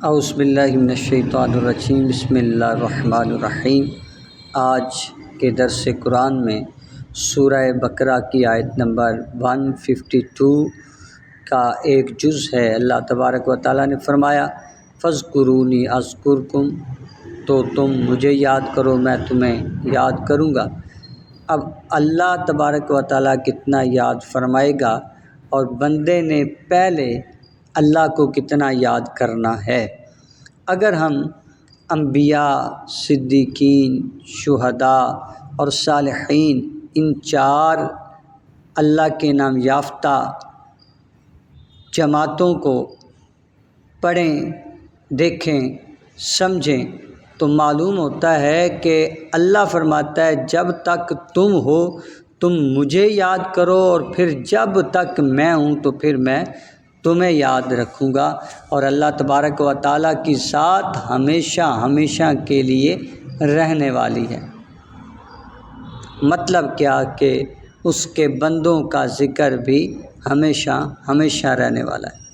اعوذ باللہ من الشیطان الرجیم، بسم اللہ الرحمن الرحیم۔ آج کے درس قرآن میں سورہ بقرہ کی آیت نمبر 152 کا ایک جز ہے۔ اللہ تبارک و تعالیٰ نے فرمایا فاذکرونی اذکرکم، تو تم مجھے یاد کرو میں تمہیں یاد کروں گا۔ اب اللہ تبارک و تعالیٰ کتنا یاد فرمائے گا اور بندے نے پہلے اللہ کو کتنا یاد کرنا ہے۔ اگر ہم انبیاء، صدیقین، شہداء اور صالحین، ان چار اللہ کے نام یافتہ جماعتوں کو پڑھیں، دیکھیں، سمجھیں تو معلوم ہوتا ہے کہ اللہ فرماتا ہے جب تک تم ہو تم مجھے یاد کرو، اور پھر جب تک میں ہوں تو پھر میں تمہیں یاد رکھوں گا۔ اور اللہ تبارک و تعالیٰ کی ذات ہمیشہ ہمیشہ کے لیے رہنے والی ہے۔ مطلب کیا کہ اس کے بندوں کا ذکر بھی ہمیشہ ہمیشہ رہنے والا ہے۔